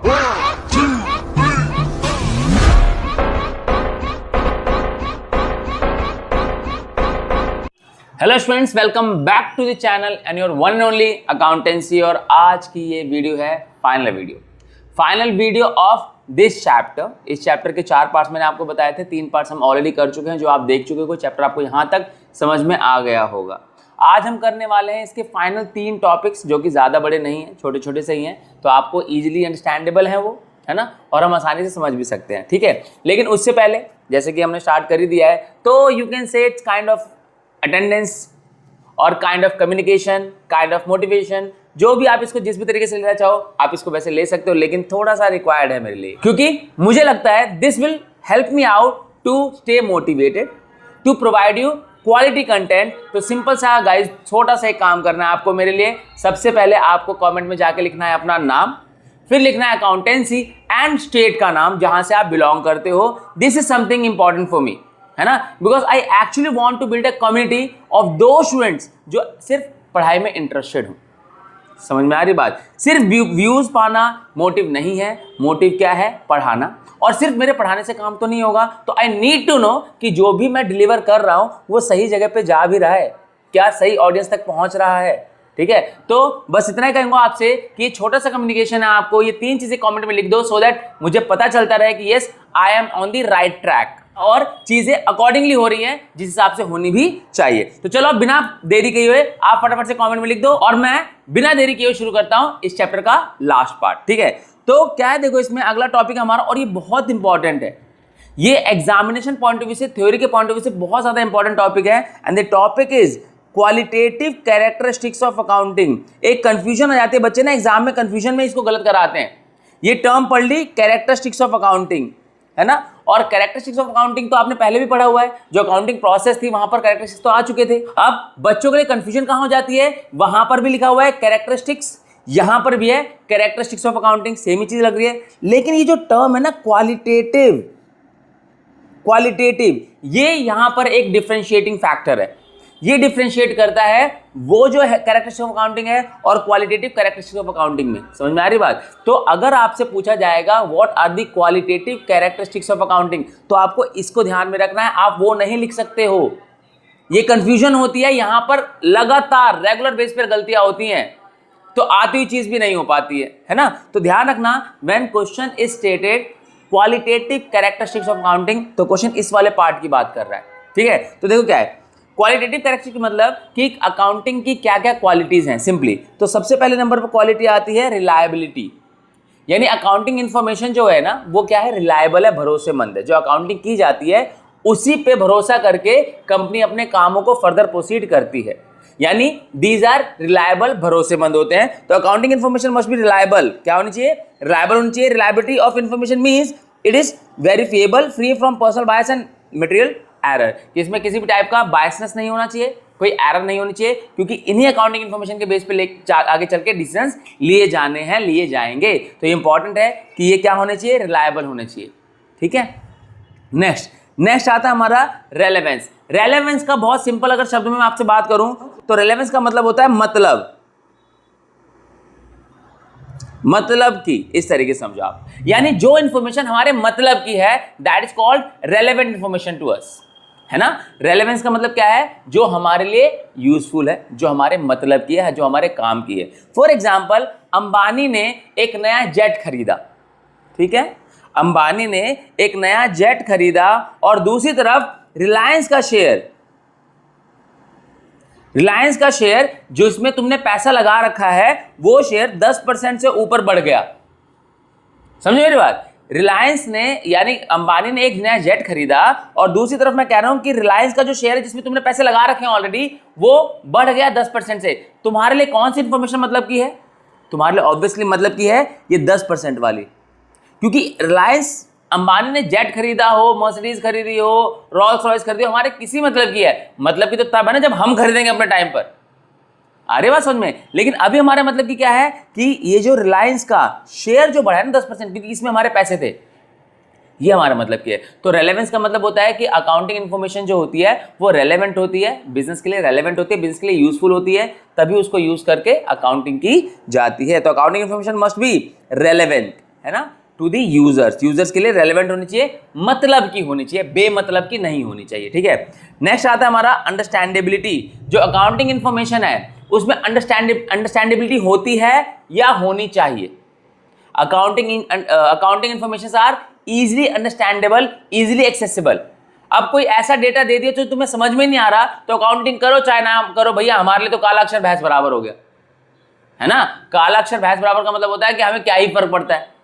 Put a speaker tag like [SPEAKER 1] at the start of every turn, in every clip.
[SPEAKER 1] Hello students, welcome back to the channel and your one and only accountancy. और आज की ये video है final video of this chapter. इस chapter के 4 पार्ट्स मैंने आपको बताए थे, 3 पार्ट्स हम ऑलरेडी कर चुके हैं, जो आप देख चुके हो। चैप्टर आपको यहाँ तक समझ में आ गया होगा। आज हम करने वाले हैं इसके फाइनल 3 टॉपिक्स, जो कि ज़्यादा बड़े नहीं हैं, छोटे छोटे से ही हैं, तो आपको ईजिली अंडरस्टैंडेबल है वो, है ना, और हम आसानी से समझ भी सकते हैं, ठीक है। लेकिन उससे पहले, जैसे कि हमने स्टार्ट कर ही दिया है, तो you can say it's kind of attendance और kind of communication, kind of motivation, जो भी आप इसको जिस भी तरीके से लेना चाहो आप इसको वैसे ले सकते हो, लेकिन थोड़ा सा रिक्वायर्ड है मेरे लिए, क्योंकि मुझे लगता है this will help me out to stay motivated, to provide you quality content. तो सिंपल सा गाइज, छोटा सा एक काम करना है आपको मेरे लिए। सबसे पहले आपको कमेंट में जाके लिखना है अपना नाम, फिर लिखना है अकाउंटेंसी एंड स्टेट का नाम जहां से आप बिलोंग करते हो। This is something important for me, है ना, because I actually want to build a community of दो स्टूडेंट्स जो सिर्फ पढ़ाई में इंटरेस्टेड हो। समझ में आ रही बात? सिर्फ व्यूज पाना मोटिव नहीं है, मोटिव क्या है? पढ़ाना। और सिर्फ मेरे पढ़ाने से काम तो नहीं होगा, तो आई नीड टू नो कि जो भी मैं डिलीवर कर रहा हूं वो सही जगह पे जा भी रहा है, क्या सही ऑडियंस तक पहुंच रहा है, ठीक है। तो बस इतना ही कहूंगा आपसे कि ये छोटा सा कम्युनिकेशन है, आपको ये 3 चीजें कमेंट में लिख दो, सो दैट मुझे पता चलता रहे कि yes I am on the right track और चीजें अकॉर्डिंगली हो रही हैं जिस हिसाब से होनी भी चाहिए। तो चलो, अब बिना देरी किए हुए आप फटाफट से कमेंट में लिख दो, और मैं बिना देरी किए हुए शुरू करता हूं इस चैप्टर का लास्ट पार्ट, ठीक है। तो क्या है, देखो, इसमें अगला टॉपिक हमारा, और ये बहुत इंपॉर्टेंट है, ये एग्जामिनेशन पॉइंट ऑफ व्यू से, थ्योरी के पॉइंट ऑफ व्यू से बहुत ज्यादा इंपॉर्टेंट टॉपिक है, and the topic is qualitative characteristics of accounting. एक कंफ्यूजन आ जाती है, बच्चे ना एग्जाम में कंफ्यूजन में इसको गलत कराते हैं। ये टर्म पढ़ ली, कैरेक्टरिस्टिक्स ऑफ अकाउंटिंग, है ना, और कैरेक्टरिस्टिक्स ऑफ अकाउंटिंग तो आपने पहले भी पढ़ा हुआ है, जो अकाउंटिंग प्रोसेस थी वहां पर कैरेक्टरिस्टिक्स तो आ चुके थे। अब बच्चों के लिए कंफ्यूजन कहां हो जाती है, वहां पर भी लिखा हुआ है कैरेक्टरिस्टिक्स, यहां पर भी है कैरेक्टरिस्टिक्स ऑफ अकाउंटिंग, सेम ही चीज लग रही है। लेकिन ये जो टर्म है ना क्वालिटेटिव, ये यहां पर एक डिफरेंशिएटिंग फैक्टर है। ये डिफरेंशिएट करता है वो जो है कैरेक्टरिस्टिक्स ऑफ अकाउंटिंग है और क्वालिटेटिव कैरेक्टरिस्टिक्स ऑफ अकाउंटिंग में। समझ में आ रही बात? तो अगर आपसे पूछा जाएगा what are the qualitative characteristics of accounting, तो आपको इसको ध्यान में रखना है, आप वो नहीं लिख सकते हो। ये कंफ्यूजन होती है यहां पर, लगातार रेगुलर बेस पर गलतियां होती हैं, तो आती हुई चीज भी नहीं हो पाती है ना। तो ध्यान रखना, when question is stated qualitative characteristics of accounting, तो क्वेश्चन इस वाले पार्ट की बात कर रहा है, ठीक है। तो देखो क्या है क्वालिटेटिव कैरेक्टरिस्टिक, मतलब कि अकाउंटिंग की क्या क्या क्वालिटीज हैं सिंपली। तो सबसे पहले नंबर पर क्वालिटी आती है रिलायबिलिटी, यानी अकाउंटिंग इंफॉर्मेशन जो है ना वो क्या है, रिलायबल है, भरोसेमंद है। जो अकाउंटिंग की जाती है उसी पे भरोसा करके कंपनी अपने कामों को फर्दर प्रोसीड करती है, यानी दीज आर रिलायबल, भरोसेमंद होते हैं। तो accounting information must be reliable. क्या होनी चाहिए? रिलायबल होनी चाहिए। Reliability of information means it is verifiable, free from personal bias and material error, कि इसमें किसी भी टाइप का बायसनेस नहीं होना चाहिए, कोई एरर नहीं होनी चाहिए, क्योंकि इन्हीं अकाउंटिंग इंफॉर्मेशन के बेस पे आगे चल के डिसीजंस लिए जाने हैं, लिए जाएंगे। तो ये इंपॉर्टेंट है कि ये क्या होने चाहिए, रिलायबल होने चाहिए, ठीक है। नेक्स्ट आता है हमारा रेलेवेंस। रेलेवेंस का बहुत सिंपल अगर शब्द में मैं आपसे बात करूं तो रेलेवेंस का मतलब होता है मतलब की, इस तरीके से समझो आप, यानी जो इंफॉर्मेशन हमारे मतलब की है that is called relevant information to us, है ना। रेलेवेंस का मतलब क्या है, जो हमारे लिए यूजफुल है, जो हमारे मतलब की है, जो हमारे काम की है। फॉर एग्जाम्पल, अंबानी ने एक नया जेट खरीदा, ठीक है, अंबानी ने एक नया जेट खरीदा, और दूसरी तरफ रिलायंस का शेयर जो इसमें तुमने पैसा लगा रखा है, वो शेयर 10% से ऊपर बढ़ गया। समझे मेरी बात? रिलायंस ने, यानी अंबानी ने एक नया जेट खरीदा, और दूसरी तरफ मैं कह रहा हूं कि रिलायंस का जो शेयर है जिसमें तुमने पैसे लगा रखे हैं ऑलरेडी, वो बढ़ गया 10% से। तुम्हारे लिए कौन सी इंफॉर्मेशन मतलब की है? तुम्हारे लिए ऑब्वियसली मतलब की है ये 10% वाली, क्योंकि रिलायंस, अंबानी ने जेट खरीदा हो, मर्सिडीज खरीदी हो, रोल्स रॉयस खरीदी हो, हमारे किसी मतलब की है, मतलब की तो तब है ना जब हम खरीदेंगे अपने टाइम पर। अरे बात समझ में? लेकिन अभी हमारे मतलब की क्या है कि ये जो रिलायंस का शेयर जो बढ़ा है ना 10%, क्योंकि इसमें हमारे पैसे थे, ये हमारा मतलब क्या है। तो रेलेवेंस का मतलब होता है कि अकाउंटिंग इन्फॉर्मेशन जो होती है वो रेलेवेंट होती है, बिजनेस के लिए रेलेवेंट होती है, बिजनेस के लिए यूजफुल होती है, तभी उसको यूज करके अकाउंटिंग की जाती है। तो accounting information must be relevant, है ना, टू दी यूजर्स, यूजर्स के लिए रेलेवेंट होनी चाहिए, मतलब की होनी चाहिए, बेमतलब की नहीं होनी चाहिए, ठीक है। नेक्स्ट आता है हमारा अंडरस्टैंडेबिलिटी। जो अकाउंटिंग इंफॉर्मेशन है उसमें अंडरस्टैंडेबिलिटी होती है या होनी चाहिए। Accounting information are easily understandable, easily accessible. अब कोई ऐसा डेटा दे दिया जो तुम्हें समझ में नहीं आ रहा, तो अकाउंटिंग करो चाहे ना करो भैया, हमारे लिए तो काला अक्षर भैंस बराबर हो गया, है ना। काला अक्षर भैंस बराबर का मतलब होता है कि हमें क्या ही फर्क पड़ता है।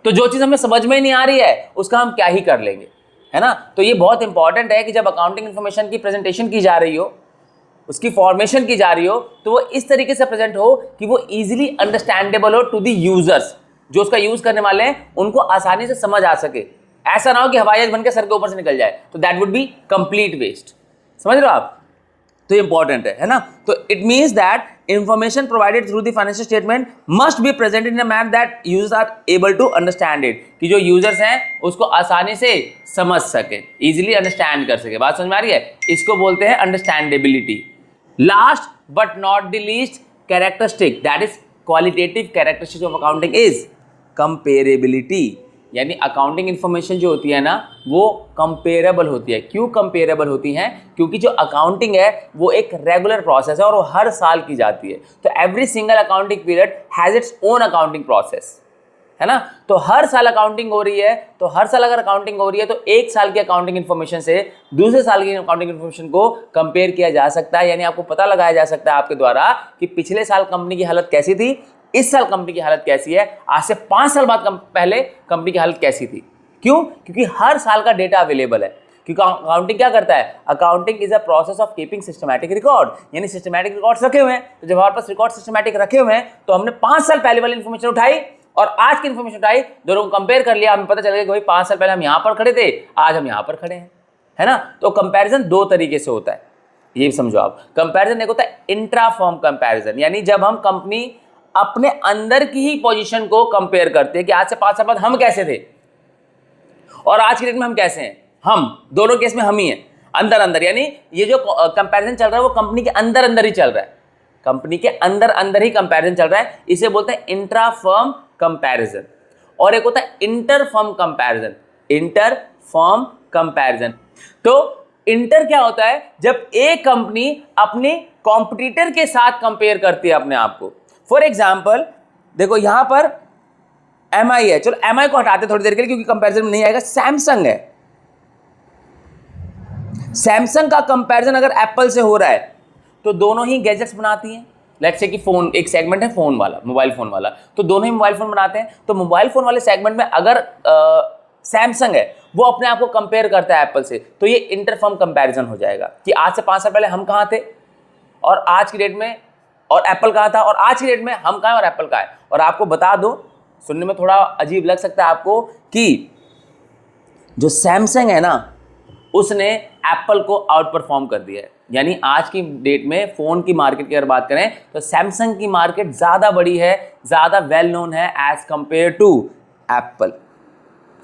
[SPEAKER 1] तो जो चीज हमें समझ में नहीं आ रही है उसका हम क्या ही कर लेंगे, है ना। तो ये बहुत इंपॉर्टेंट है कि जब अकाउंटिंग इंफॉर्मेशन की प्रेजेंटेशन की जा रही हो, उसकी फॉर्मेशन की जा रही हो, तो वो इस तरीके से प्रेजेंट हो कि वो इजीली अंडरस्टैंडेबल हो टू द यूजर्स, जो उसका यूज करने वाले हैं उनको आसानी से समझ आ सके। ऐसा ना हो कि हवाई जहाज बनकर सर के ऊपर से निकल जाए, तो that would be complete waste. समझ रहे हो आप, तो इंपॉर्टेंट है ना। तो it means that information provided through the financial statement must be presented in a manner that users are able to understand it, कि जो यूजर्स हैं उसको आसानी से समझ सके, इजीली अंडरस्टैंड कर सके। बात समझ में आ रही है, इसको बोलते हैं understandability. Last but not the least characteristic, that is qualitative characteristic of accounting is comparability. यानी अकाउंटिंग इंफॉर्मेशन जो होती है ना वो कंपेरेबल होती है। क्यों कंपेरेबल होती हैं? क्योंकि जो अकाउंटिंग है वो एक रेगुलर प्रोसेस है और वो हर साल की जाती है। तो every single accounting period has its own accounting process, है ना। तो हर साल अकाउंटिंग हो रही है, तो हर साल अगर अकाउंटिंग हो रही है तो एक साल की अकाउंटिंग इन्फॉर्मेशन से दूसरे साल की अकाउंटिंग इन्फॉर्मेशन को कंपेयर किया जा सकता है। यानी आपको पता लगाया जा सकता है आपके द्वारा कि पिछले साल कंपनी की हालत कैसी थी, इस साल कंपनी की हालत कैसी है, आज से 5 साल बाद पहले कंपनी की हालत कैसी थी। क्यों? क्योंकि हर साल का डेटा अवेलेबल है। क्योंकि अकाउंटिंग क्या करता है? Accounting is a process of keeping systematic record, यानी सिस्टमैटिक रिकॉर्ड्स रखे हुए हैं। तो जब हमारे पास रिकॉर्ड सिस्टमैटिक रखे हुए हैं तो हमने 5 साल पहले वाली इन्फॉर्मेशन उठाई और आज की इन्फॉर्मेशन उठाई, दोनों को कंपेयर कर लिया, हमें पता चल गया कि भाई 5 साल पहले हम यहाँ पर खड़े थे, आज हम यहाँ पर खड़े हैं, है ना। तो कंपैरिजन 2 तरीके से होता है, ये समझो आप। कंपैरिजन एक होता है इंट्रा फर्म कंपैरिजन, यानी जब हम कंपनी अपने अंदर की ही पोजीशन को कंपेयर करते हैं कि आज से 5 साल बाद हम कैसे थे और आज की डेट में हम कैसे हैं। हम दोनों केस में हम ही हैं, अंदर अंदर, यानी ये जो कंपैरिजन चल रहा है वो कंपनी के अंदर अंदर ही चल रहा है, कंपनी के अंदर अंदर ही कंपैरिजन चल रहा है। इसे बोलते हैं इंट्रा फर्म कंपैरिजन। और एक होता है inter firm comparison, inter firm comparison. तो इंटर क्या होता है? जब एक कंपनी अपने कॉम्पिटिटर के साथ कंपेयर करती है अपने आप को। फॉर एग्जाम्पल देखो यहां पर MI है, चलो MI को हटाते थोड़ी देर के लिए क्योंकि कंपैरिजन में नहीं आएगा। सैमसंग है, सैमसंग का कंपैरिजन अगर एप्पल से हो रहा है तो दोनों ही गैजेट्स बनाती हैं। लेट्स से कि फोन, एक सेगमेंट है फोन वाला, मोबाइल फोन वाला, तो दोनों ही मोबाइल फोन बनाते हैं। तो मोबाइल फोन वाले सेगमेंट में अगर सैमसंग है वो अपने आप को कंपेयर करता है एप्पल से, तो ये इंटरफर्म कंपैरिजन हो जाएगा कि आज से 5 साल पहले हम कहाँ थे और आज की डेट में, और एप्पल कहाँ था और आज की डेट में हम कहाँ हैं और एप्पल कहाँ है। और आपको बता दो, सुनने में थोड़ा अजीब लग सकता है आपको, कि जो सैमसंग है ना उसने एप्पल को आउट परफॉर्म कर दिया है। यानी आज की डेट में फोन की मार्केट की अगर बात करें तो सैमसंग की मार्केट ज़्यादा बड़ी है, ज़्यादा वेल नोन है एज कंपेयर टू एप्पल।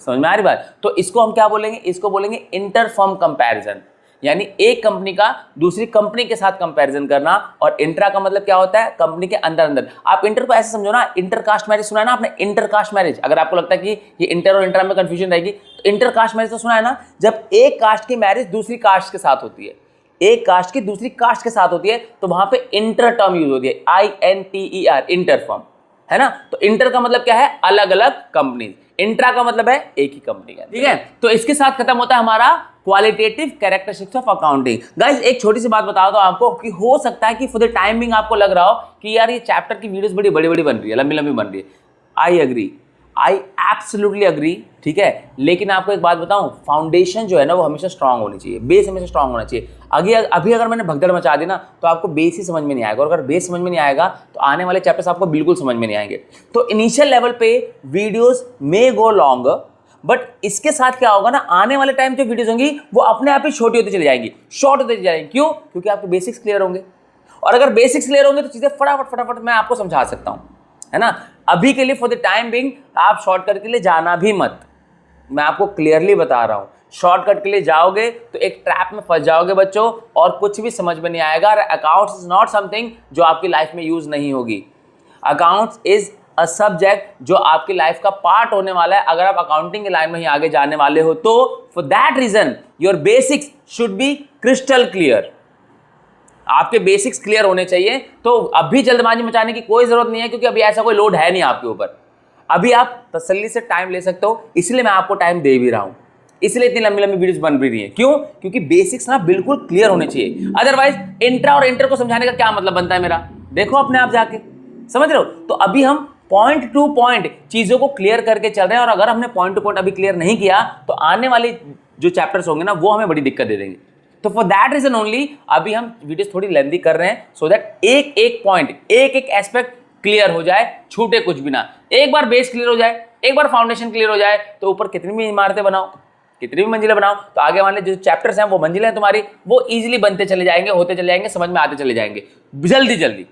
[SPEAKER 1] समझ में आ रही बात? तो इसको हम क्या बोलेंगे? इसको बोलेंगे इंटरफर्म कंपैरिजन, यानी एक कंपनी का दूसरी कंपनी के साथ कंपैरिजन करना। और इंट्रा का मतलब क्या होता है? कंपनी के अंदर अंदर। आप इंटर को ऐसे समझो ना, इंटरकास्ट मैरिज सुना है ना आपने? इंटरकास्ट मैरिज, अगर आपको लगता है कि ये इंटर और इंट्रा में कंफ्यूजन रहेगी तो इंटरकास्ट मैरिज तो सुना है ना, जब एक कास्ट की मैरिज दूसरी कास्ट के साथ होती है, एक कास्ट की दूसरी कास्ट के साथ होती है, तो वहां पे इंटर टर्म यूज होती है, INTER, इंटरफर्म, है ना। तो इंटर का मतलब क्या है? अलग अलग कंपनी। इंट्रा का मतलब है एक ही कंपनी का, ठीक है। तो इसके साथ खत्म होता है हमारा qualitative characteristics of accounting. Guys एक छोटी सी बात बता दो आपको कि हो सकता है कि फॉर द टाइमिंग आपको लग रहा हो कि यार ये चैप्टर की वीडियोस बड़ी बड़ी बड़ी बन रही है, लंबी लंबी बन रही है। I agree, I absolutely agree, ठीक है। लेकिन आपको एक बात बताऊं, फाउंडेशन जो है ना वो हमेशा स्ट्रांग होनी चाहिए, बेस हमेशा स्ट्रांग होना चाहिए। अभी अगर मैंने भगदड़ मचा दी ना तो आपको बेस ही समझ में नहीं आएगा, और अगर बेस समझ में नहीं आएगा तो आने वाले चैप्टर्स आपको बिल्कुल समझ में नहीं आएंगे। तो इनिशियल लेवल पे videos may go long, but इसके साथ क्या होगा ना, आने वाले टाइम जो वीडियोस होंगी वो अपने आप ही छोटी होती चली जाएंगी, शॉर्ट होती चली जाएंगी। क्यों? क्योंकि आपके बेसिक्स क्लियर होंगे, और अगर बेसिक्स क्लियर होंगे तो चीजें फटाफट मैं आपको समझा सकता हूं, है ना। अभी के लिए फॉर द टाइम बिंग आप शॉर्टकट के लिए जाना भी मत, मैं आपको क्लियरली बता रहा हूं। शॉर्टकट के लिए जाओगे तो एक ट्रैप में फंस जाओगे बच्चों, और कुछ भी समझ में नहीं आएगा। अकाउंट्स इज नॉट समथिंग जो आपकी लाइफ में यूज नहीं होगी। अकाउंट्स इज अ सब्जेक्ट जो आपकी लाइफ का पार्ट होने वाला है अगर आप अकाउंटिंग के लाइन में ही आगे जाने वाले हो तो। For that reason your basics should be crystal clear. आपके बेसिक्स क्लियर होने चाहिए। तो अभी जल्दबाजी मचाने की कोई जरूरत नहीं है, क्योंकि अभी ऐसा कोई लोड है नहीं आपके ऊपर। अभी आप तसल्ली से टाइम ले सकते हो, इसलिए मैं आपको टाइम दे भी रहा हूं, इसलिए इतनी लंबी लंबी वीडियोस बन भी रही है। क्यों? क्योंकि बेसिक्स ना बिल्कुल क्लियर होने चाहिए। अदरवाइज इंट्रा और इंटर को समझाने का क्या मतलब बनता है मेरा? देखो अपने आप जाके, समझ रहे हो? तो अभी हम पॉइंट टू पॉइंट चीजों को क्लियर करके चल रहे हैं, और अगर हमने पॉइंट टू पॉइंट अभी क्लियर नहीं किया तो आने वाले जो चैप्टर्स होंगे ना वो हमें बड़ी दिक्कत दे देंगे। तो फॉर दैट रीजन ओनली अभी हम वीडियोस थोड़ी लेंथी कर रहे हैं, सो दैट एक एक पॉइंट, एक एक एस्पेक्ट क्लियर हो जाए, छूटे कुछ भी ना। एक बार बेस क्लियर हो जाए, एक बार फाउंडेशन क्लियर हो जाए, तो ऊपर कितनी भी इमारतें बनाओ, कितनी भी मंजिलें बनाओ, तो आगे वाले जो चैप्टर्स हैं वो मंजिलें हैं तुम्हारी, वो इजीली बनते चले जाएंगे, होते चले जाएंगे, समझ में आते चले जाएंगे जल्दी जल्दी।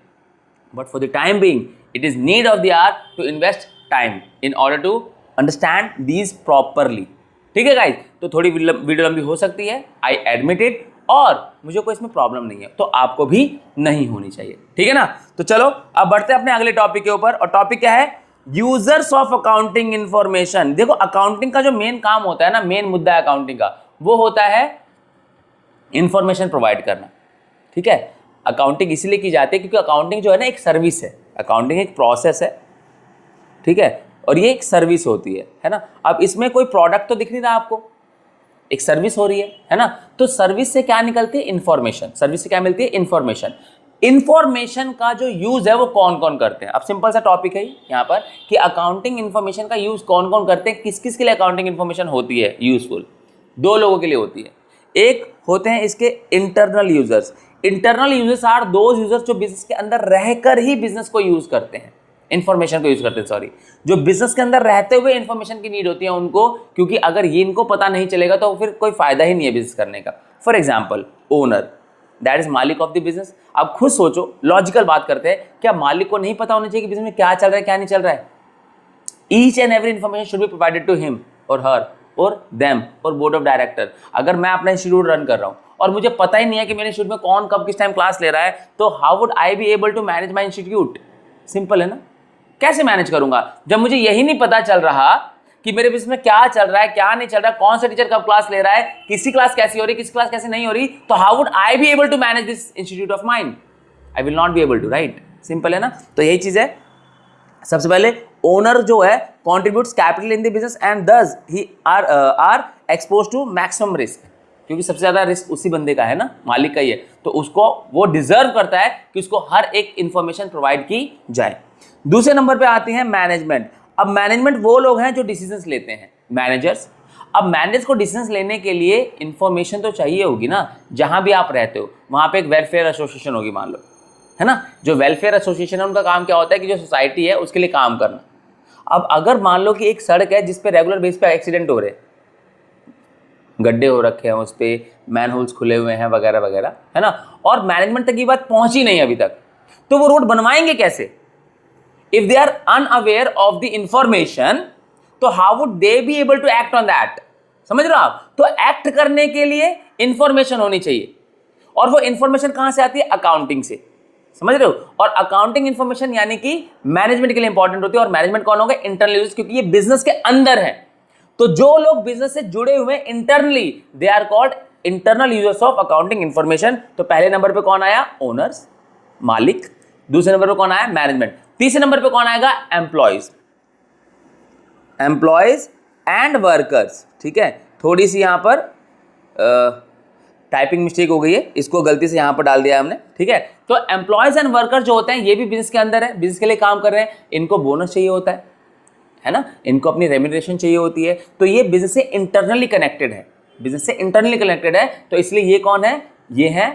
[SPEAKER 1] But for the time being it is need of the hour to invest time in order to understand these properly. ठीक है गाइज? तो थोड़ी वीडियो लंबी हो सकती है, आई एडमिट इट, और मुझे कोई इसमें प्रॉब्लम नहीं है, तो आपको भी नहीं होनी चाहिए। ठीक है ना? तो चलो अब बढ़ते हैं अपने अगले टॉपिक के ऊपर, और टॉपिक क्या है? Users of accounting information. देखो अकाउंटिंग का जो मेन काम होता है ना, मेन मुद्दा है अकाउंटिंग का, वो होता है इंफॉर्मेशन प्रोवाइड करना। ठीक है? अकाउंटिंग इसीलिए की जाती है क्योंकि अकाउंटिंग जो है ना एक सर्विस है, अकाउंटिंग एक प्रोसेस है। ठीक है? और ये एक सर्विस होती है ना? अब इसमें कोई प्रोडक्ट तो दिख नहीं रहा आपको, एक सर्विस हो रही है ना? तो सर्विस से क्या निकलती है? इंफॉर्मेशन। सर्विस से क्या मिलती है? इंफॉर्मेशन। इंफॉर्मेशन का जो यूज है वो कौन कौन करते हैं? अब सिंपल सा टॉपिक है यहाँ पर कि अकाउंटिंग इंफॉर्मेशन का यूज कौन कौन करते हैं, किस किस के लिए अकाउंटिंग इंफॉर्मेशन होती है यूजफुल? दो लोगों के लिए होती है। एक होते हैं इसके internal users. Internal users are those users जो बिजनेस के अंदर रहकर ही बिजनेस को यूज करते हैं, इंफॉर्मेशन को यूज करते हैं, सॉरी, जो बिजनेस के अंदर रहते हुए इंफॉर्मेशन की नीड होती है उनको, क्योंकि अगर ये इनको पता नहीं चलेगा तो फिर कोई फायदा ही नहीं है बिजनेस करने का। For example owner, that is मालिक ऑफ द बिजनेस। अब खुद सोचो, लॉजिकल बात करते हैं, क्या मालिक को नहीं पता होना चाहिए कि बिजनेस में क्या चल रहा है क्या नहीं चल रहा है? Each and every information should be provided to him और हर और देम और बोर्ड ऑफ डायरेक्टर। अगर मैं अपना इंस्टीट्यूट रन कर रहा हूं और मुझे पता ही नहीं है कि मेरे इंस्टीट्यूट में कौन कब किस टाइम क्लास ले रहा है, तो how would I be able to manage my institute? Simple है ना? कैसे मैनेज करूंगा जब मुझे यही नहीं पता चल रहा कि मेरे बिजनेस में क्या चल रहा है क्या नहीं चल रहा है, कौन सा टीचर कब क्लास ले रहा है, किसी क्लास कैसी हो रही, किसी क्लास कैसी नहीं हो रही? तो how would I be able to manage this institute of mind? I will not be able to, right? Simple है ना? तो यही चीज है। सबसे पहले ओनर जो है contributes capital in the business and thus he are expose to maximum risk, क्योंकि सबसे ज्यादा रिस्क उसी बंदे का है ना, मालिक का ही है, तो उसको वो डिजर्व करता है कि उसको हर एक इंफॉर्मेशन प्रोवाइड की जाए। दूसरे नंबर पे आती है मैनेजमेंट। अब मैनेजमेंट वो लोग हैं जो डिसीजंस लेते हैं, मैनेजर्स। अब मैनेजर्स को डिसीजंस लेने के लिए इंफॉर्मेशन तो चाहिए होगी ना। जहां भी आप रहते हो वहां पे एक वेलफेयर एसोसिएशन होगी मान लो, है ना? जो वेलफेयर एसोसिएशन है उनका काम क्या होता है कि जो सोसाइटी है उसके लिए काम करना। अब अगर मान लो कि एक सड़क है जिस पे रेगुलर बेस पे एक्सीडेंट हो रहे हैं, गड्ढे हो रखे हैं उस पे, मैन होल्स खुले हुए हैं वगैरह वगैरह, है ना, और मैनेजमेंट तक ये बात पहुंची नहीं अभी तक, तो वो रोड बनवाएंगे कैसे? If they are unaware of the information, तो how would they be able to act on that? समझ रहे हो आप? तो एक्ट करने के लिए इंफॉर्मेशन होनी चाहिए, और वो इंफॉर्मेशन कहां से आती है? अकाउंटिंग से। समझ रहे हो? और अकाउंटिंग इंफॉर्मेशन यानी कि मैनेजमेंट के लिए इंपॉर्टेंट होती है, और मैनेजमेंट कौन होगा? इंटरनल यूजर्स, क्योंकि ये बिजनेस के अंदर है। तो जो लोग बिजनेस से जुड़े हुए internally, they are called internal users of accounting information. तो पहले नंबर पे कौन आया? ओनर्स, मालिक। दूसरे नंबर पे कौन आया? मैनेजमेंट। तीसरे नंबर पे कौन आएगा? Employees, employees and workers. ठीक है, थोड़ी सी यहां पर टाइपिंग मिस्टेक हो गई है, इसको गलती से यहां पर डाल दिया हमने। ठीक है, तो एम्प्लॉयज एंड वर्कर्स जो होते हैं ये भी बिजनेस के अंदर है, बिजनेस के लिए काम कर रहे हैं, इनको बोनस चाहिए होता है ना, इनको अपनी रेम्यूनरेशन चाहिए होती है। तो ये बिजनेस से इंटरनली कनेक्टेड है, बिजनेस से इंटरनली कनेक्टेड है, तो इसलिए ये कौन है? ये है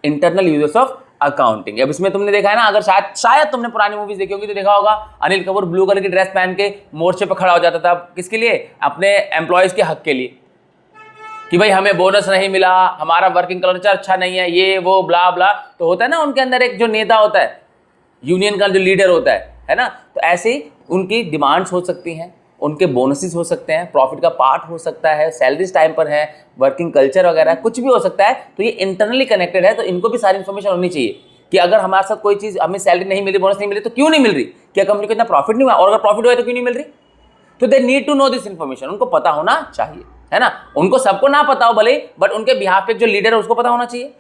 [SPEAKER 1] इंटरनल यूजर्स ऑफ अकाउंटिंग। अब इसमें तुमने देखा है ना, अगर शायद तुमने पुरानी मूवीज देखी होगी तो देखा होगा अनिल कपूर ब्लू कलर की ड्रेस पहन के मोर्चे पर खड़ा हो जाता था, किसके लिए? अपने एम्प्लॉयज के हक के लिए, कि भाई हमें बोनस नहीं मिला, हमारा वर्किंग कल्चर अच्छा नहीं है, ये वो ब्ला ब्ला। तो होता है ना उनके अंदर एक जो नेता होता है, यूनियन का जो लीडर होता है ना, तो ऐसे ही उनकी डिमांड्स हो सकती हैं, उनके बोनसेस हो सकते हैं, प्रॉफिट का पार्ट हो सकता है, सैलरीज टाइम पर है, वर्किंग कल्चर वगैरह कुछ भी हो सकता है। तो ये इंटरनली कनेक्टेड है, तो इनको भी सारी इन्फॉर्मेशन होनी चाहिए कि अगर हमारे साथ कोई चीज़, हमें सैलरी नहीं मिली, बोनस नहीं मिली, तो क्यों नहीं मिल रही, क्या कंपनी को इतना प्रॉफिट नहीं हुआ, और अगर प्रॉफिट हुआ तो क्यों नहीं मिल रही? तो they need to know this information, उनको पता होना चाहिए, है ना। उनको सबको ना पता हो भले, बट उनके बिहाफ पे जो लीडर है उसको पता होना चाहिए।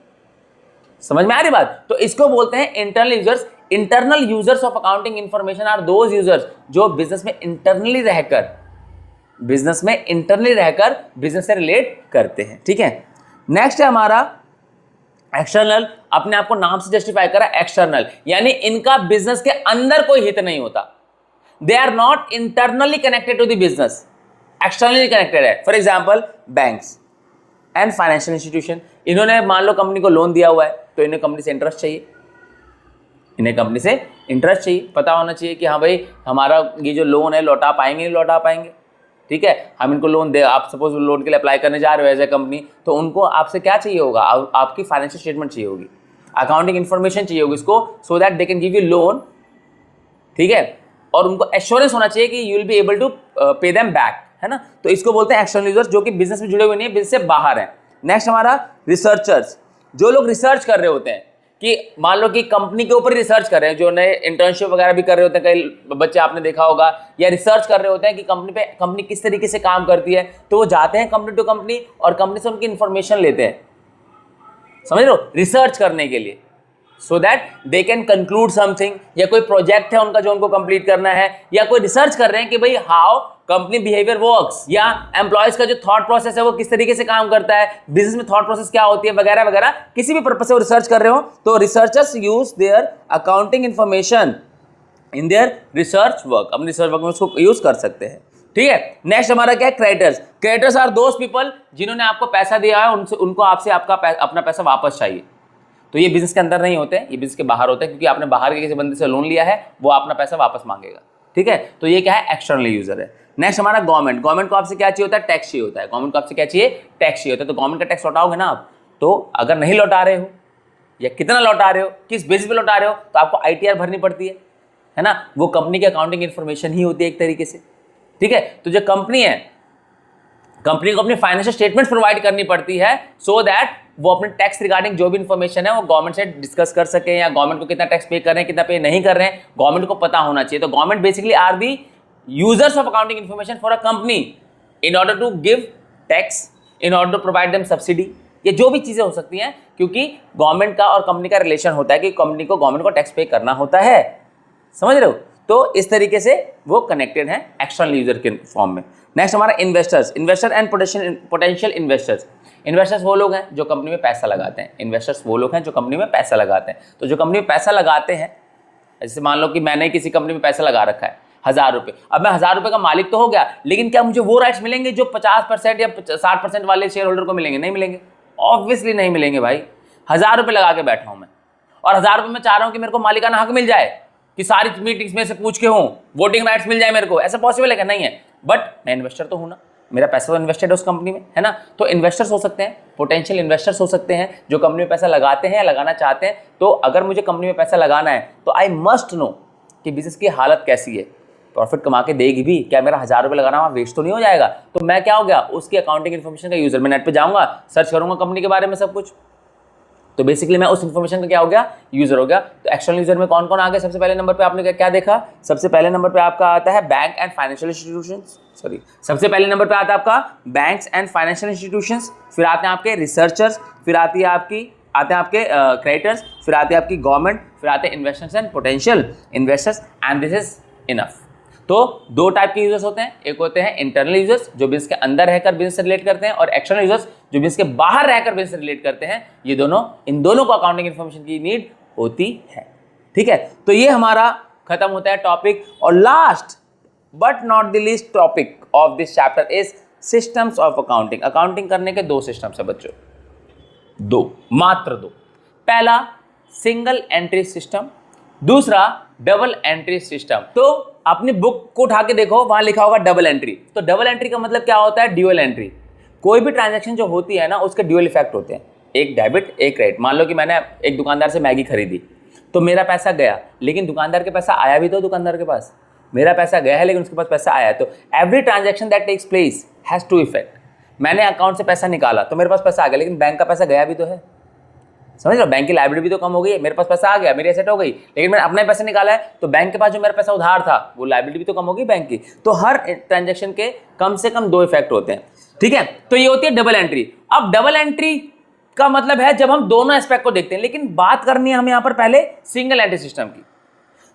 [SPEAKER 1] समझ में आ रही बात? तो इसको बोलते हैं internal users. Internal users of accounting information are those users जो बिजनेस में इंटरनली रहकर बिजनेस से रिलेट करते हैं, ठीक है। नेक्स्ट है हमारा एक्सटर्नल। अपने आप को नाम से जस्टिफाई करा एक्सटर्नल, यानी इनका बिजनेस के अंदर कोई हित नहीं होता। They are not internally connected to the business, externally connected है। For example banks and financial institution, इन्होंने मान लो कंपनी को लोन दिया हुआ है, तो इन्हें कंपनी से इंटरेस्ट चाहिए, पता होना चाहिए कि हाँ भाई हमारा ये जो लोन है लौटा पाएंगे नहीं लौटा पाएंगे, ठीक है। हम इनको लोन दे, आप सपोज लोन के लिए अप्लाई करने जा रहे हो एज ए कंपनी, तो उनको आपसे क्या चाहिए होगा, आपकी फाइनेंशियल स्टेटमेंट चाहिए होगी, अकाउंटिंग इन्फॉर्मेशन चाहिए होगी इसको, so that they can give you loan, ठीक है। और उनको एश्योरेंस होना चाहिए कि you will be able to pay them back, है ना। तो इसको बोलते हैं एक्सटर्नल यूजर्स, जो कि बिजनेस में जुड़े हुए नहीं है, बिजनेस से बाहर है। नेक्स्ट हमारा रिसर्चर्स, जो लोग रिसर्च कर रहे होते हैं, कि मान लो कि कंपनी के ऊपर रिसर्च कर रहे हैं, जो नए इंटर्नशिप वगैरह भी कर रहे होते हैं, कई बच्चे आपने देखा होगा, या रिसर्च कर रहे होते हैं कि कंपनी किस तरीके से काम करती है, तो वो जाते हैं कंपनी टू कंपनी और कंपनी से उनकी इंफॉर्मेशन लेते हैं, समझ लो, रिसर्च करने के लिए, सो that they can conclude something, या कोई प्रोजेक्ट है उनका जो उनको कंप्लीट करना है, या कोई रिसर्च कर रहे हैं कि भाई हाउ कंपनी बिहेवियर वर्क्स, या एम्प्लॉयज का जो थॉट प्रोसेस है वो किस तरीके से काम करता है, बिजनेस में थॉट प्रोसेस क्या होती है, वगैरह वगैरह, किसी भी पर्पस से वो रिसर्च कर रहे हो, तो researchers use their accounting information in their research work, अपनी रिसर्च वर्क में उसको यूज कर सकते हैं, ठीक है। नेक्स्ट हमारा क्या है, creditors. Creditors are those people जिन्होंने आपको पैसा दिया है, उनको आपसे अपना पैसा वापस चाहिए, तो ये बिजनेस के अंदर नहीं होते हैं, ये बिजनेस के बाहर होते हैं, क्योंकि आपने बाहर के किसी बंदे से लोन लिया है, वो अपना पैसा वापस मांगेगा, ठीक है। तो ये क्या है, एक्सटर्नल यूजर है। नेक्स्ट हमारा गवर्नमेंट को आपसे क्या चाहिए होता है, टैक्स चाहिए होता है। गवर्नमेंट को आपसे क्या चाहिए, टैक्स चाहिए होता है। तो गवर्नमेंट का टैक्स लौटाओगे ना आप, तो अगर नहीं लौटा रहे हो या कितना लौटा रहे हो, किस बेसिस पे लौटा रहे हो, तो आपको ITR भरनी पड़ती है ना। वो कंपनी की अकाउंटिंग इन्फॉर्मेशन ही होती है एक तरीके से, ठीक है। तो जो कंपनी है, कंपनी को अपनी फाइनेंशियल स्टेटमेंट प्रोवाइड करनी पड़ती है, सो दैट वो अपने टैक्स रिगार्डिंग जो भी इंफॉर्मेशन है वो गवर्नमेंट से डिस्कस कर सके, या गवर्नमेंट को कितना टैक्स पे कर रहे हैं, कितना पे नहीं कर रहे हैं, गवर्नमेंट को पता होना चाहिए। तो government basically are the users of accounting information for a company in order to give tax, in order to provide them subsidy, ये जो भी चीजें हो सकती हैं, क्योंकि गवर्नमेंट का और कंपनी का रिलेशन होता है कि कंपनी को गवर्नमेंट को टैक्स पे करना होता है, समझ रहे हो। तो इस तरीके से वो कनेक्टेड है एक्सटर्नल यूजर के फॉर्म में। नेक्स्ट हमारा investors, investor and potential investors. Investors वो लोग हैं जो कंपनी में पैसा लगाते हैं, इन्वेस्टर्स वो लोग हैं जो कंपनी में पैसा लगाते हैं। तो जो कंपनी में पैसा लगाते हैं, जैसे मान लो कि मैंने किसी कंपनी में पैसा लगा रखा है 1000 रुपये, अब मैं 1000 रुपये का मालिक तो हो गया, लेकिन क्या मुझे वो राइट्स मिलेंगे जो 50% या 60% वाले शेयर होल्डर को मिलेंगे? नहीं मिलेंगे, ऑब्वियसली नहीं मिलेंगे भाई। 1000 रुपये लगा के बैठा हूं मैं, और 1000 रुपये में चाह रहा हूं कि मेरे को मालिकाना हक मिल जाए, कि सारी मीटिंग्स में से पूछ के हूं, वोटिंग राइट्स मिल जाए मेरे को, ऐसा पॉसिबल है क्या? नहीं है। बट मैं इन्वेस्टर तो हूं ना, मेरा पैसा तो इन्वेस्टेड है उस कंपनी में, है ना। तो इन्वेस्टर्स हो सकते हैं, पोटेंशियल इन्वेस्टर्स हो सकते हैं, जो कंपनी में पैसा लगाते हैं या लगाना चाहते हैं। तो अगर मुझे कंपनी में पैसा लगाना है तो आई मस्ट नो कि बिजनेस की हालत कैसी है, प्रॉफिट कमा के देगी भी, क्या मेरा 1000 रुपये लगाना वहाँ वेस्ट तो नहीं हो जाएगा? तो मैं क्या हो गया, उसकी अकाउंटिंग इन्फॉर्मेशन का यूजर। मैं नेट पे जाऊँगा, सर्च करूँगा कंपनी के बारे में सब कुछ, तो बेसिकली मैं उस इन्फॉर्मेशन का क्या हो गया, यूजर हो गया। तो एक्सटर्नल यूजर में कौन कौन आ गए? सबसे पहले नंबर पे आपने क्या देखा, सबसे पहले नंबर पे आपका आता है बैंक एंड फाइनेंशियल इंस्टीट्यूशंस, सबसे पहले नंबर पे आता है आपका बैंक्स एंड फाइनेंशियल इंस्टीट्यूशंस, फिर आते हैं आपके रिसर्चर्स, फिर आते हैं आपके क्रेडिटर्स, फिर आते हैं आपकी गवर्नमेंट, फिर आते हैं investors and potential investors, and this is enough. तो दो टाइप के यूजर्स होते हैं, एक होते हैं इंटरनल यूजर्स जो बिजनेस के अंदर रहकर बिजनेस से रिलेट करते हैं, और एक्सटर्नल यूजर्स जो बिजनेस के बाहर रहकर बिजनेस से रिलेट करते हैं। ये दोनों, इन दोनों को अकाउंटिंग इन्फॉर्मेशन की नीड होती है, ठीक है। तो ये हमारा खत्म होता है टॉपिक। और last but not the least topic of this chapter is systems of accounting. Accounting करने के दो सिस्टम्स है बच्चों, मात्र दो। पहला सिंगल एंट्री सिस्टम, दूसरा डबल एंट्री सिस्टम। तो अपनी बुक को उठा के देखो, वहां लिखा होगा डबल एंट्री। तो डबल एंट्री का मतलब क्या होता है? Dual entry. कोई भी ट्रांजैक्शन जो होती है ना, उसके ड्यूअल इफेक्ट होते हैं, एक डेबिट एक क्रेडिट। मान लो कि मैंने एक दुकानदार से मैगी खरीदी, तो मेरा पैसा गया, लेकिन दुकानदार के पैसा आया भी तो दुकानदार के पास। मेरा पैसा गया है लेकिन उसके पास पैसा आया है। तो every transaction that takes place has to effect. मैंने अकाउंट से पैसा निकाला तो मेरे पास पैसा आ गया, लेकिन बैंक का पैसा गया भी तो है, समझ रहे हो, बैंक की लायबिलिटी भी तो कम हो गई, मेरे पास पैसा आ गया, मेरी एसेट हो गई, लेकिन मैंने अपने पैसे निकाला है तो बैंक के पास जो मेरा पैसा उधार था वो लायबिलिटी भी तो कम होगी बैंक की। तो हर ट्रांजेक्शन के कम से कम 2 इफेक्ट होते हैं, ठीक है। तो ये होती है डबल एंट्री। अब डबल एंट्री का मतलब है जब हम दोनों एस्पेक्ट को देखते हैं, लेकिन बात करनी है हमें यहां पर पहले सिंगल एंट्री सिस्टम की।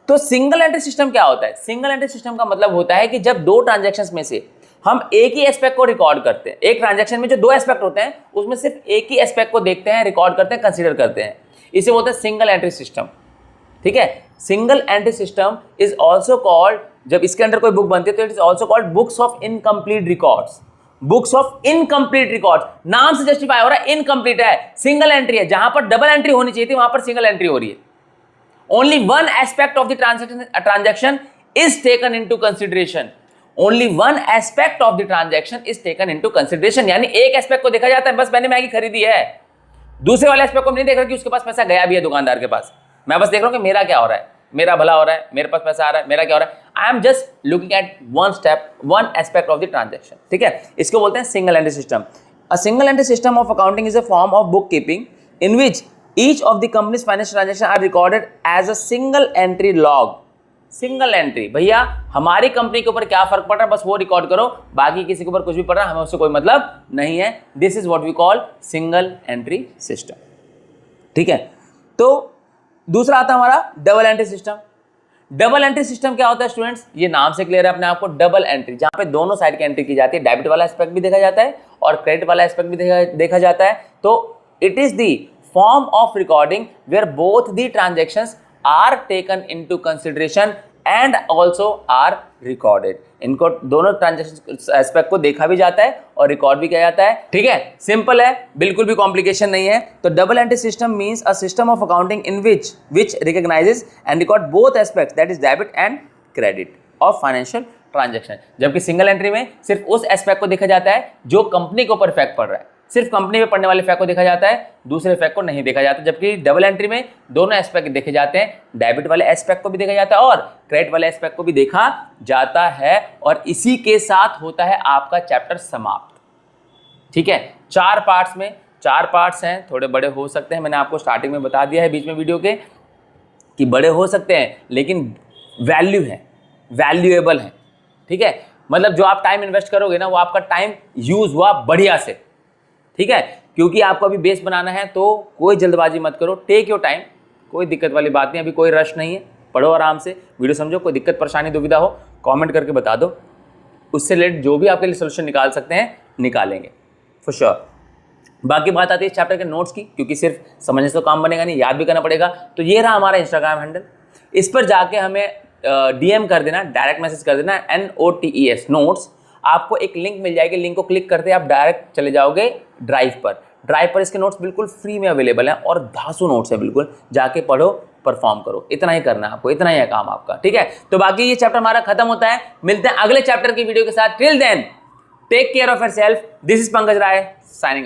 [SPEAKER 1] तो सिंगल एंट्री सिस्टम क्या होता है? सिंगल एंट्री सिस्टम का मतलब होता है कि जब 2 ट्रांजैक्शंस में से हम एक ही एस्पेक्ट को रिकॉर्ड करते हैं, एक ट्रांजैक्शन में जो 2 एस्पेक्ट होते हैं उसमें सिर्फ एक ही एस्पेक्ट को देखते हैं, रिकॉर्ड करते हैं, कंसीडर करते हैं, इसे बोलते हैं सिंगल एंट्री सिस्टम, ठीक है। Single entry system is also called, जब इसके अंदर कोई बुक बनती है तो it is also called books of incomplete records. Books of incomplete records, नाम से जस्टिफाई हो रहा है, इनकम्प्लीट है, सिंगल एंट्री है, जहां पर डबल एंट्री होनी चाहिए थी वहां पर सिंगल एंट्री हो रही है। Only one aspect of the transaction is taken into consideration. Only one aspect of the transaction is taken into consideration. यानी एक एस्पेक्ट को देखा जाता है, बस मैंने मैगी खरीदी है, दूसरे वाले एस्पेक्ट को नहीं देख रहा कि उसके पास पैसा गया भी है दुकानदार के पास, मैं बस देख रहा हूं कि मेरा क्या हो रहा है, मेरा भला हो रहा है, मेरे पास पैसा आ रहा है, मेरा क्या हो रहा है। I am just looking at one aspect of the transaction, ठीक है। इसको बोलते हैं single entry system. A single entry system of accounting is a form of book keeping in which each of the company's financial transactions are recorded as a single entry log. Single entry, भैया हमारी company के ऊपर क्या फर्क पड़ रहा है बस वो रिकॉर्ड करो, बाकी किसी के ऊपर कुछ भी पड़ रहा है हमें उससे कोई मतलब नहीं है। This is what we call single entry system, ठीक है। तो दूसरा आता है हमारा double entry system. Double entry system क्या होता है स्टूडेंट्स? ये नाम से क्लियर है अपने आप को, डबल एंट्री, जहां पे दोनों साइड की एंट्री की जाती है, डेबिट वाला एस्पेक्ट भी देखा जाता है और क्रेडिट वाला एस्पेक्ट भी देखा जाता है। तो it is the form of recording where both the transactions are taken into consideration and also are recorded. इनको दोनों ट्रांजैक्शन एस्पेक्ट को देखा भी जाता है और रिकॉर्ड भी किया जाता है, ठीक है। सिंपल है, बिल्कुल भी कॉम्प्लिकेशन नहीं है। तो double entry system means a system of accounting in which recognizes and record both aspects, that is debit and credit of financial transaction। जबकि सिंगल एंट्री में सिर्फ उस एस्पेक्ट को देखा जाता है जो कंपनी के ऊपर इफेक्ट पड़ रहा है, सिर्फ कंपनी पे पड़ने वाले इफेक्ट को देखा जाता है, दूसरे इफेक्ट को नहीं देखा जाता। जबकि डबल एंट्री में दोनों एस्पेक्ट देखे जाते हैं, डेबिट वाले एस्पेक्ट को भी देखा जाता है और क्रेडिट वाले एस्पेक्ट को भी देखा जाता है। और इसी के साथ होता है आपका चैप्टर समाप्त, ठीक है। 4 पार्ट्स में 4 पार्ट्स हैं, थोड़े बड़े हो सकते हैं, मैंने आपको स्टार्टिंग में बता दिया है बीच में वीडियो के कि बड़े हो सकते हैं लेकिन वैल्यू है, वैल्यूएबल है, ठीक है। मतलब जो आप टाइम इन्वेस्ट करोगे ना वो आपका टाइम यूज हुआ बढ़िया से, ठीक है। क्योंकि आपको अभी बेस बनाना है तो कोई जल्दबाजी मत करो, टेक योर टाइम, कोई दिक्कत वाली बात नहीं, अभी कोई रश नहीं है, पढ़ो आराम से, वीडियो समझो। कोई दिक्कत परेशानी दुविधा हो कमेंट करके बता दो, उससे रिलेटेड जो भी आपके लिए सोल्यूशन निकाल सकते हैं निकालेंगे फॉर श्योर। बाकी बात आती है चैप्टर के नोट्स की, क्योंकि सिर्फ समझने से तो काम बनेगा नहीं, याद भी करना पड़ेगा। तो ये रहा हमारा इंस्टाग्राम हैंडल, इस पर जाके हमें DM कर देना, डायरेक्ट मैसेज कर देना, NOTES नोट्स। आपको एक लिंक मिल जाएगी, लिंक को क्लिक करते आप डायरेक्ट चले जाओगे ड्राइव पर इसके नोट्स बिल्कुल फ्री में अवेलेबल हैं और धासु नोट्स है, बिल्कुल जाके पढ़ो, परफॉर्म करो, इतना ही करना है आपको, इतना ही है काम आपका, ठीक है। तो बाकी ये चैप्टर हमारा खत्म होता है, मिलते हैं अगले चैप्टर की वीडियो के साथ। Till then take care of yourself, this is Pankaj Rai signing out.